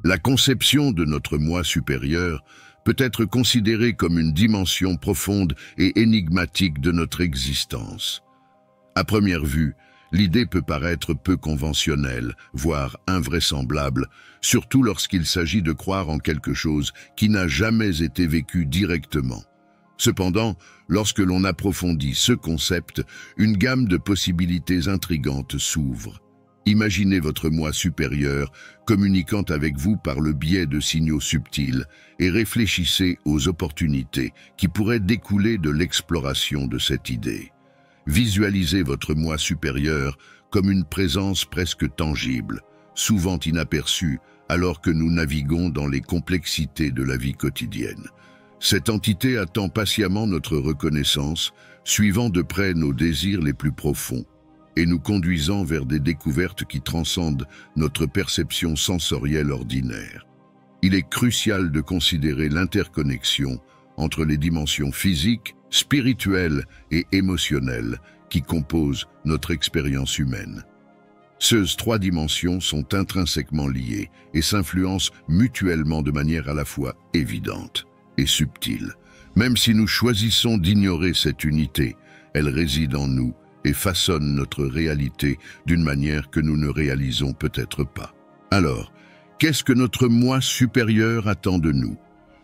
La conception de notre moi supérieur peut être considérée comme une dimension profonde et énigmatique de notre existence. À première vue, l'idée peut paraître peu conventionnelle, voire invraisemblable, surtout lorsqu'il s'agit de croire en quelque chose qui n'a jamais été vécu directement. Cependant, lorsque l'on approfondit ce concept, une gamme de possibilités intrigantes s'ouvre. Imaginez votre moi supérieur communiquant avec vous par le biais de signaux subtils et réfléchissez aux opportunités qui pourraient découler de l'exploration de cette idée. Visualisez votre moi supérieur comme une présence presque tangible, souvent inaperçue alors que nous naviguons dans les complexités de la vie quotidienne. Cette entité attend patiemment notre reconnaissance, suivant de près nos désirs les plus profonds et nous conduisant vers des découvertes qui transcendent notre perception sensorielle ordinaire. Il est crucial de considérer l'interconnexion entre les dimensions physiques, spirituelles et émotionnelles qui composent notre expérience humaine. Ces trois dimensions sont intrinsèquement liées et s'influencent mutuellement de manière à la fois évidente et subtile. Même si nous choisissons d'ignorer cette unité, elle réside en nous et façonne notre réalité d'une manière que nous ne réalisons peut-être pas. Alors, qu'est-ce que notre moi supérieur attend de nous?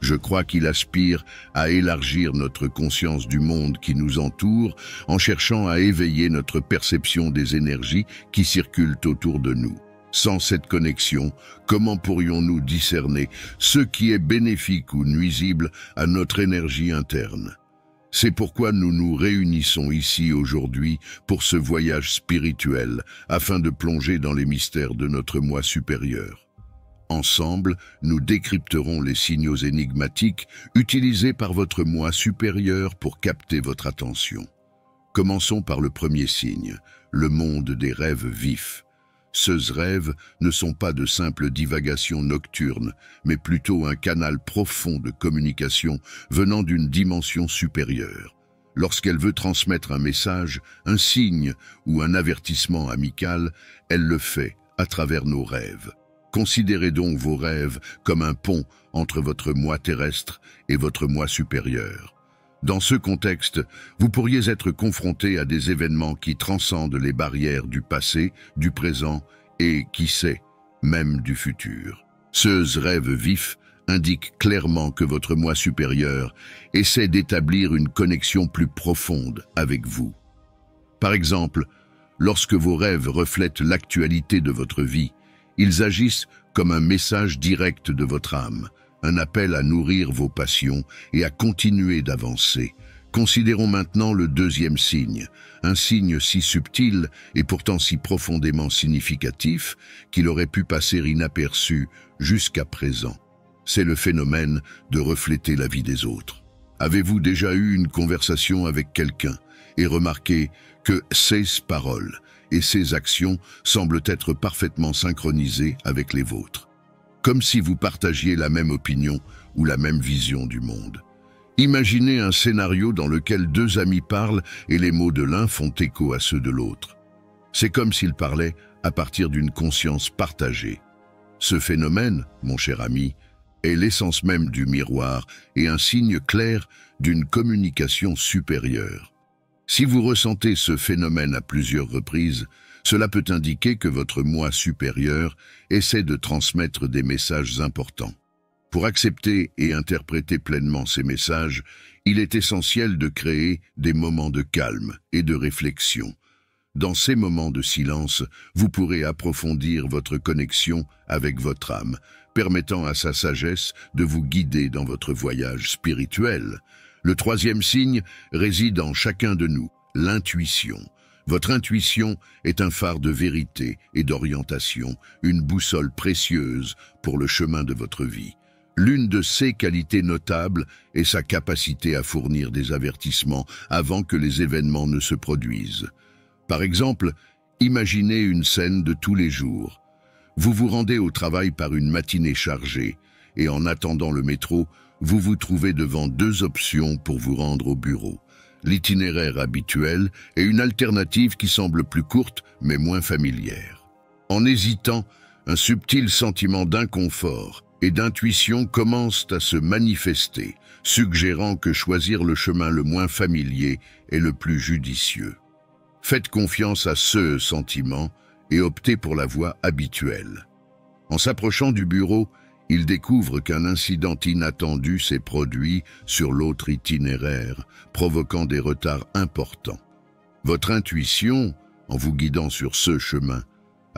Je crois qu'il aspire à élargir notre conscience du monde qui nous entoure en cherchant à éveiller notre perception des énergies qui circulent autour de nous. Sans cette connexion, comment pourrions-nous discerner ce qui est bénéfique ou nuisible à notre énergie interne? C'est pourquoi nous nous réunissons ici aujourd'hui pour ce voyage spirituel, afin de plonger dans les mystères de notre moi supérieur. Ensemble, nous décrypterons les signaux énigmatiques utilisés par votre moi supérieur pour capter votre attention. Commençons par le premier signe, le monde des rêves vifs. Ces rêves ne sont pas de simples divagations nocturnes, mais plutôt un canal profond de communication venant d'une dimension supérieure. Lorsqu'elle veut transmettre un message, un signe ou un avertissement amical, elle le fait à travers nos rêves. Considérez donc vos rêves comme un pont entre votre moi terrestre et votre moi supérieur. Dans ce contexte, vous pourriez être confronté à des événements qui transcendent les barrières du passé, du présent et, qui sait, même du futur. Ces rêves vifs indiquent clairement que votre moi supérieur essaie d'établir une connexion plus profonde avec vous. Par exemple, lorsque vos rêves reflètent l'actualité de votre vie, ils agissent comme un message direct de votre âme, un appel à nourrir vos passions et à continuer d'avancer. Considérons maintenant le deuxième signe, un signe si subtil et pourtant si profondément significatif qu'il aurait pu passer inaperçu jusqu'à présent. C'est le phénomène de refléter la vie des autres. Avez-vous déjà eu une conversation avec quelqu'un et remarqué que ses paroles et ses actions semblent être parfaitement synchronisées avec les vôtres? Comme si vous partagiez la même opinion ou la même vision du monde. Imaginez un scénario dans lequel deux amis parlent et les mots de l'un font écho à ceux de l'autre. C'est comme s'ils parlaient à partir d'une conscience partagée. Ce phénomène, mon cher ami, est l'essence même du miroir et un signe clair d'une communication supérieure. Si vous ressentez ce phénomène à plusieurs reprises, cela peut indiquer que votre moi supérieur essaie de transmettre des messages importants. Pour accepter et interpréter pleinement ces messages, il est essentiel de créer des moments de calme et de réflexion. Dans ces moments de silence, vous pourrez approfondir votre connexion avec votre âme, permettant à sa sagesse de vous guider dans votre voyage spirituel. Le troisième signe réside en chacun de nous, l'intuition. Votre intuition est un phare de vérité et d'orientation, une boussole précieuse pour le chemin de votre vie. L'une de ses qualités notables est sa capacité à fournir des avertissements avant que les événements ne se produisent. Par exemple, imaginez une scène de tous les jours. Vous vous rendez au travail par une matinée chargée et en attendant le métro, vous vous trouvez devant deux options pour vous rendre au bureau. L'itinéraire habituel et une alternative qui semble plus courte mais moins familière. En hésitant, un subtil sentiment d'inconfort et d'intuition commence à se manifester, suggérant que choisir le chemin le moins familier est le plus judicieux. Faites confiance à ce sentiment et optez pour la voie habituelle. En s'approchant du bureau, il découvre qu'un incident inattendu s'est produit sur l'autre itinéraire, provoquant des retards importants. Votre intuition, en vous guidant sur ce chemin,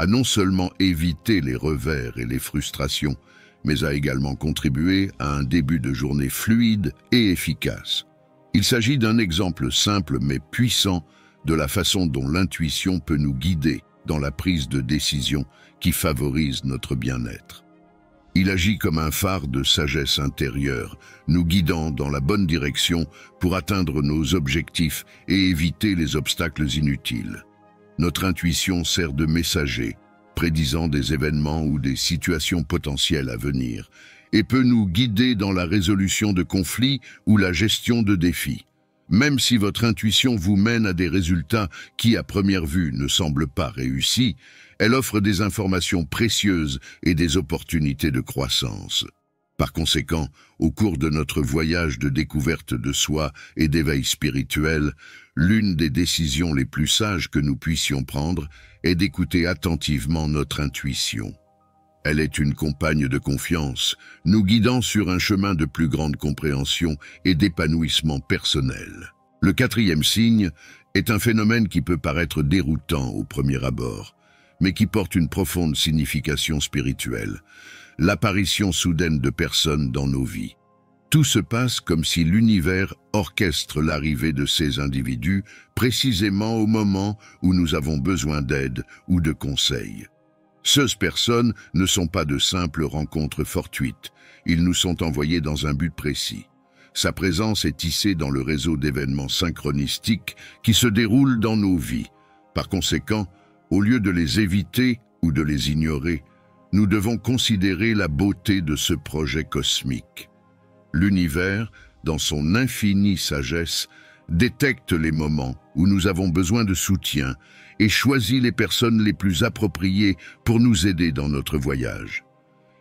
a non seulement évité les revers et les frustrations, mais a également contribué à un début de journée fluide et efficace. Il s'agit d'un exemple simple mais puissant de la façon dont l'intuition peut nous guider dans la prise de décision qui favorise notre bien-être. Il agit comme un phare de sagesse intérieure, nous guidant dans la bonne direction pour atteindre nos objectifs et éviter les obstacles inutiles. Notre intuition sert de messager, prédisant des événements ou des situations potentielles à venir, et peut nous guider dans la résolution de conflits ou la gestion de défis. Même si votre intuition vous mène à des résultats qui, à première vue, ne semblent pas réussis, elle offre des informations précieuses et des opportunités de croissance. Par conséquent, au cours de notre voyage de découverte de soi et d'éveil spirituel, l'une des décisions les plus sages que nous puissions prendre est d'écouter attentivement notre intuition. Elle est une compagne de confiance, nous guidant sur un chemin de plus grande compréhension et d'épanouissement personnel. Le quatrième signe est un phénomène qui peut paraître déroutant au premier abord, mais qui porte une profonde signification spirituelle, l'apparition soudaine de personnes dans nos vies. Tout se passe comme si l'univers orchestre l'arrivée de ces individus précisément au moment où nous avons besoin d'aide ou de conseils. Ces personnes ne sont pas de simples rencontres fortuites, ils nous sont envoyés dans un but précis. Sa présence est tissée dans le réseau d'événements synchronistiques qui se déroulent dans nos vies. Par conséquent, au lieu de les éviter ou de les ignorer, nous devons considérer la beauté de ce projet cosmique. L'univers, dans son infinie sagesse, détecte les moments où nous avons besoin de soutien et choisit les personnes les plus appropriées pour nous aider dans notre voyage.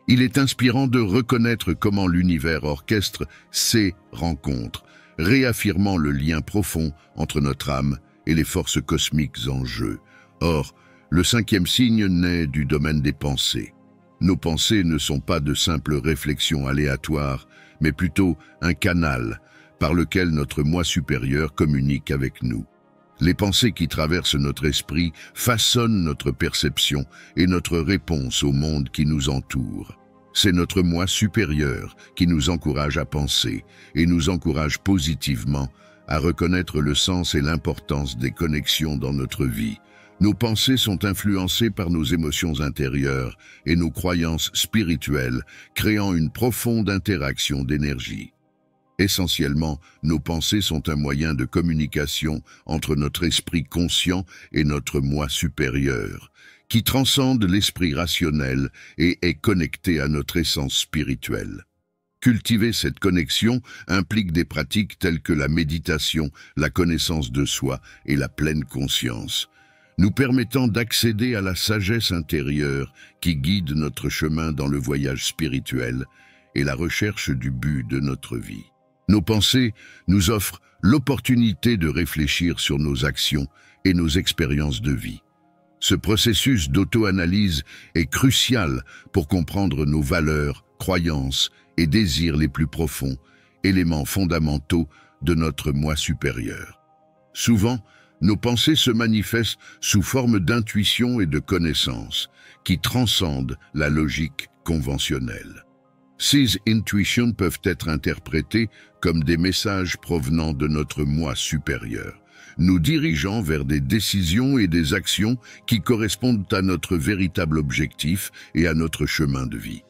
Il est inspirant de reconnaître comment l'univers orchestre ces rencontres, réaffirmant le lien profond entre notre âme et les forces cosmiques en jeu. Or, le cinquième signe naît du domaine des pensées. Nos pensées ne sont pas de simples réflexions aléatoires, mais plutôt un canal par lequel notre moi supérieur communique avec nous. Les pensées qui traversent notre esprit façonnent notre perception et notre réponse au monde qui nous entoure. C'est notre moi supérieur qui nous encourage à penser et nous encourage positivement à reconnaître le sens et l'importance des connexions dans notre vie. Nos pensées sont influencées par nos émotions intérieures et nos croyances spirituelles, créant une profonde interaction d'énergie. Essentiellement, nos pensées sont un moyen de communication entre notre esprit conscient et notre moi supérieur, qui transcende l'esprit rationnel et est connecté à notre essence spirituelle. Cultiver cette connexion implique des pratiques telles que la méditation, la connaissance de soi et la pleine conscience, nous permettant d'accéder à la sagesse intérieure qui guide notre chemin dans le voyage spirituel et la recherche du but de notre vie. Nos pensées nous offrent l'opportunité de réfléchir sur nos actions et nos expériences de vie. Ce processus d'auto-analyse est crucial pour comprendre nos valeurs, croyances et désirs les plus profonds, éléments fondamentaux de notre moi supérieur. Souvent, nos pensées se manifestent sous forme d'intuition et de connaissance qui transcendent la logique conventionnelle. Ces intuitions peuvent être interprétées comme des messages provenant de notre moi supérieur, nous dirigeant vers des décisions et des actions qui correspondent à notre véritable objectif et à notre chemin de vie.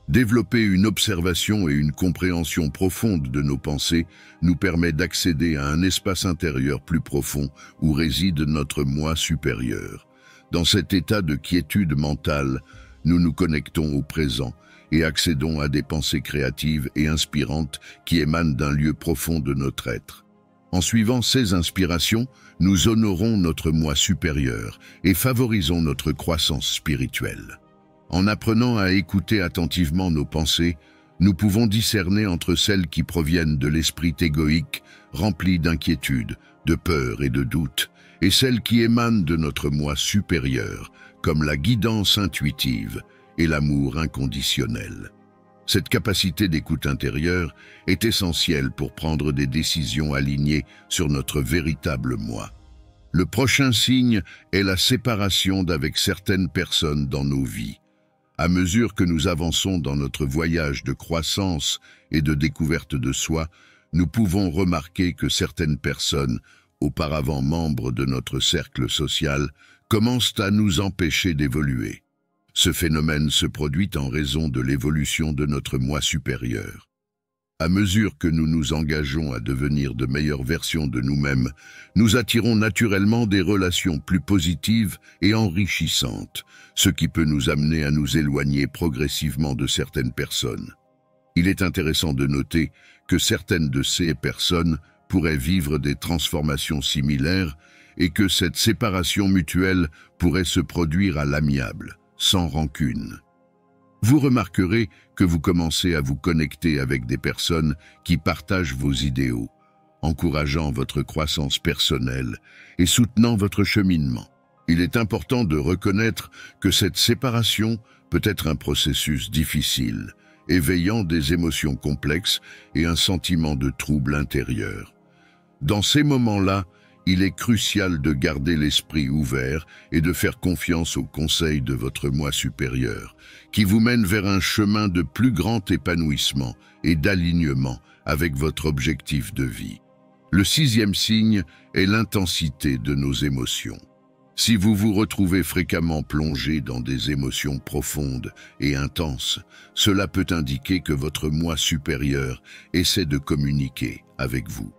Développer une observation et une compréhension profonde de nos pensées nous permet d'accéder à un espace intérieur plus profond où réside notre moi supérieur. Dans cet état de quiétude mentale, nous nous connectons au présent et accédons à des pensées créatives et inspirantes qui émanent d'un lieu profond de notre être. En suivant ces inspirations, nous honorons notre moi supérieur et favorisons notre croissance spirituelle. En apprenant à écouter attentivement nos pensées, nous pouvons discerner entre celles qui proviennent de l'esprit égoïque, rempli d'inquiétude, de peur et de doute, et celles qui émanent de notre moi supérieur, comme la guidance intuitive et l'amour inconditionnel. Cette capacité d'écoute intérieure est essentielle pour prendre des décisions alignées sur notre véritable moi. Le prochain signe est la séparation d'avec certaines personnes dans nos vies. À mesure que nous avançons dans notre voyage de croissance et de découverte de soi, nous pouvons remarquer que certaines personnes, auparavant membres de notre cercle social, commencent à nous empêcher d'évoluer. Ce phénomène se produit en raison de l'évolution de notre moi supérieur. À mesure que nous nous engageons à devenir de meilleures versions de nous-mêmes, nous attirons naturellement des relations plus positives et enrichissantes, ce qui peut nous amener à nous éloigner progressivement de certaines personnes. Il est intéressant de noter que certaines de ces personnes pourraient vivre des transformations similaires et que cette séparation mutuelle pourrait se produire à l'amiable, sans rancune. Vous remarquerez que vous commencez à vous connecter avec des personnes qui partagent vos idéaux, encourageant votre croissance personnelle et soutenant votre cheminement. Il est important de reconnaître que cette séparation peut être un processus difficile, éveillant des émotions complexes et un sentiment de trouble intérieur. Dans ces moments-là, il est crucial de garder l'esprit ouvert et de faire confiance aux conseils de votre moi supérieur, qui vous mène vers un chemin de plus grand épanouissement et d'alignement avec votre objectif de vie. Le sixième signe est l'intensité de nos émotions. Si vous vous retrouvez fréquemment plongé dans des émotions profondes et intenses, cela peut indiquer que votre moi supérieur essaie de communiquer avec vous.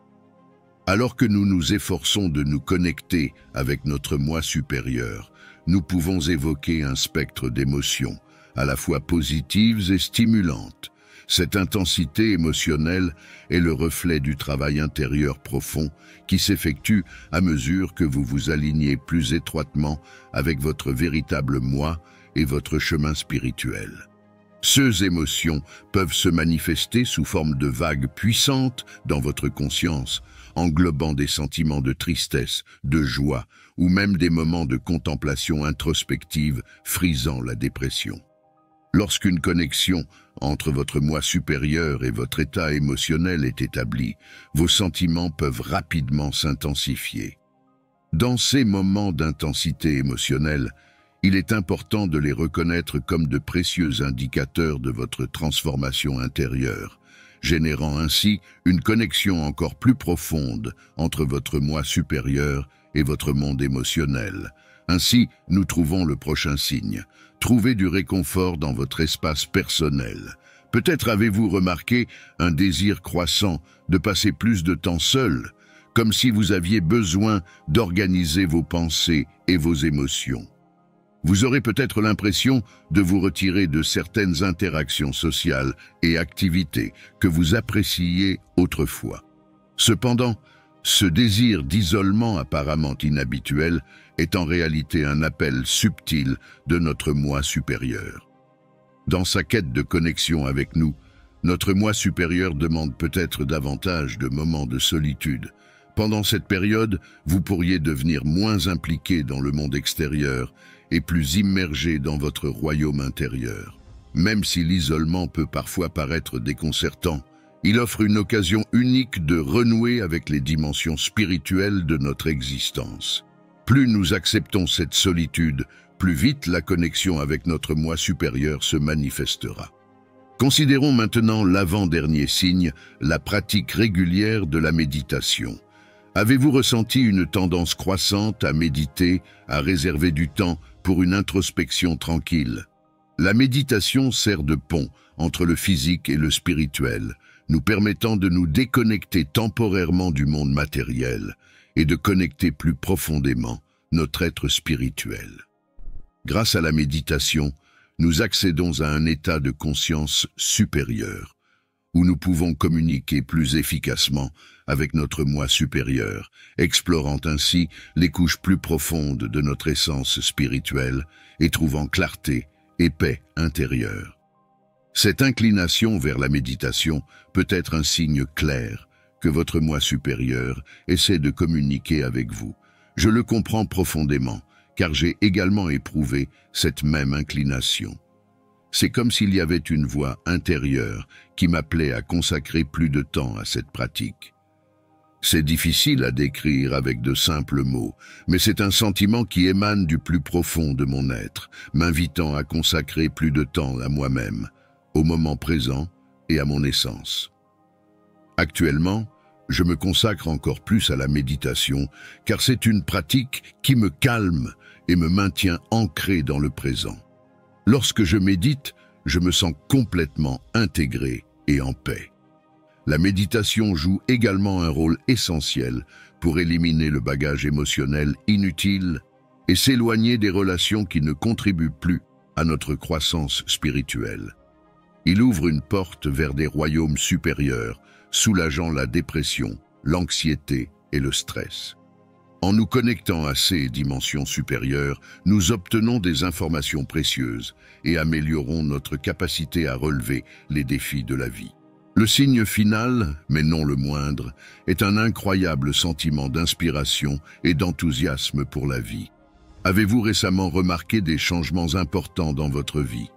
Alors que nous nous efforçons de nous connecter avec notre moi supérieur, nous pouvons évoquer un spectre d'émotions, à la fois positives et stimulantes. Cette intensité émotionnelle est le reflet du travail intérieur profond qui s'effectue à mesure que vous vous alignez plus étroitement avec votre véritable moi et votre chemin spirituel. Ces émotions peuvent se manifester sous forme de vagues puissantes dans votre conscience, englobant des sentiments de tristesse, de joie ou même des moments de contemplation introspective frisant la dépression. Lorsqu'une connexion entre votre moi supérieur et votre état émotionnel est établie, vos sentiments peuvent rapidement s'intensifier. Dans ces moments d'intensité émotionnelle, il est important de les reconnaître comme de précieux indicateurs de votre transformation intérieure, générant ainsi une connexion encore plus profonde entre votre moi supérieur et votre monde émotionnel. Ainsi, nous trouvons le prochain signe. Trouvez du réconfort dans votre espace personnel. Peut-être avez-vous remarqué un désir croissant de passer plus de temps seul, comme si vous aviez besoin d'organiser vos pensées et vos émotions. Vous aurez peut-être l'impression de vous retirer de certaines interactions sociales et activités que vous appréciiez autrefois. Cependant, ce désir d'isolement apparemment inhabituel est en réalité un appel subtil de notre moi supérieur. Dans sa quête de connexion avec nous, notre moi supérieur demande peut-être davantage de moments de solitude. Pendant cette période, vous pourriez devenir moins impliqué dans le monde extérieur et plus immergé dans votre royaume intérieur. Même si l'isolement peut parfois paraître déconcertant, il offre une occasion unique de renouer avec les dimensions spirituelles de notre existence. Plus nous acceptons cette solitude, plus vite la connexion avec notre moi supérieur se manifestera. Considérons maintenant l'avant-dernier signe, la pratique régulière de la méditation. Avez-vous ressenti une tendance croissante à méditer, à réserver du temps pour une introspection tranquille? La méditation sert de pont entre le physique et le spirituel, nous permettant de nous déconnecter temporairement du monde matériel et de connecter plus profondément notre être spirituel. Grâce à la méditation, nous accédons à un état de conscience supérieur, où nous pouvons communiquer plus efficacement avec notre moi supérieur, explorant ainsi les couches plus profondes de notre essence spirituelle et trouvant clarté et paix intérieure. Cette inclination vers la méditation peut être un signe clair que votre moi supérieur essaie de communiquer avec vous. Je le comprends profondément, car j'ai également éprouvé cette même inclination. C'est comme s'il y avait une voix intérieure qui m'appelait à consacrer plus de temps à cette pratique. C'est difficile à décrire avec de simples mots, mais c'est un sentiment qui émane du plus profond de mon être, m'invitant à consacrer plus de temps à moi-même, au moment présent et à mon essence. Actuellement, je me consacre encore plus à la méditation, car c'est une pratique qui me calme et me maintient ancré dans le présent. Lorsque je médite, je me sens complètement intégré et en paix. La méditation joue également un rôle essentiel pour éliminer le bagage émotionnel inutile et s'éloigner des relations qui ne contribuent plus à notre croissance spirituelle. Il ouvre une porte vers des royaumes supérieurs, soulageant la dépression, l'anxiété et le stress. En nous connectant à ces dimensions supérieures, nous obtenons des informations précieuses et améliorons notre capacité à relever les défis de la vie. Le signe final, mais non le moindre, est un incroyable sentiment d'inspiration et d'enthousiasme pour la vie. Avez-vous récemment remarqué des changements importants dans votre vie?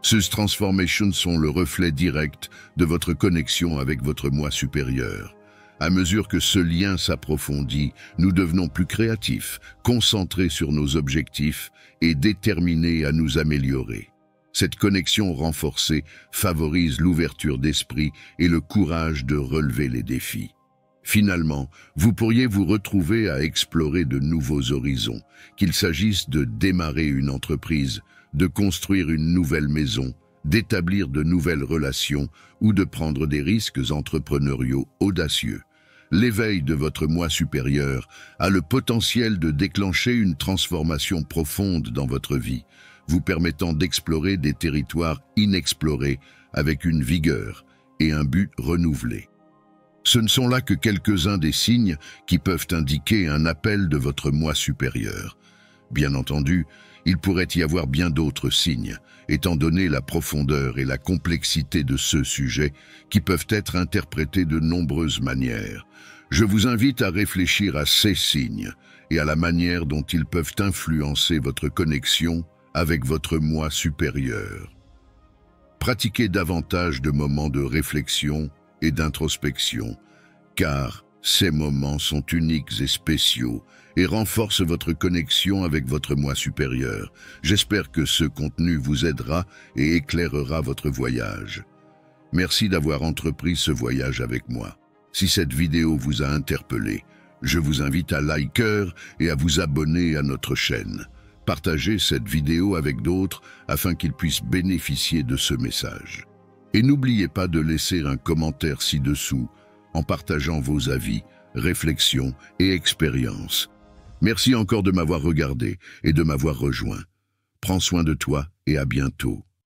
Ces transformations sont le reflet direct de votre connexion avec votre moi supérieur. À mesure que ce lien s'approfondit, nous devenons plus créatifs, concentrés sur nos objectifs et déterminés à nous améliorer. Cette connexion renforcée favorise l'ouverture d'esprit et le courage de relever les défis. Finalement, vous pourriez vous retrouver à explorer de nouveaux horizons, qu'il s'agisse de démarrer une entreprise, de construire une nouvelle maison, d'établir de nouvelles relations ou de prendre des risques entrepreneuriaux audacieux. L'éveil de votre moi supérieur a le potentiel de déclencher une transformation profonde dans votre vie, vous permettant d'explorer des territoires inexplorés avec une vigueur et un but renouvelé. Ce ne sont là que quelques-uns des signes qui peuvent indiquer un appel de votre moi supérieur. Bien entendu, il pourrait y avoir bien d'autres signes, étant donné la profondeur et la complexité de ce sujet qui peuvent être interprétés de nombreuses manières. Je vous invite à réfléchir à ces signes et à la manière dont ils peuvent influencer votre connexion avec votre moi supérieur. Pratiquez davantage de moments de réflexion et d'introspection, car ces moments sont uniques et spéciaux et renforcent votre connexion avec votre moi supérieur. J'espère que ce contenu vous aidera et éclairera votre voyage. Merci d'avoir entrepris ce voyage avec moi. Si cette vidéo vous a interpellé, je vous invite à liker et à vous abonner à notre chaîne. Partagez cette vidéo avec d'autres afin qu'ils puissent bénéficier de ce message. Et n'oubliez pas de laisser un commentaire ci-dessous en partageant vos avis, réflexions et expériences. Merci encore de m'avoir regardé et de m'avoir rejoint. Prends soin de toi et à bientôt.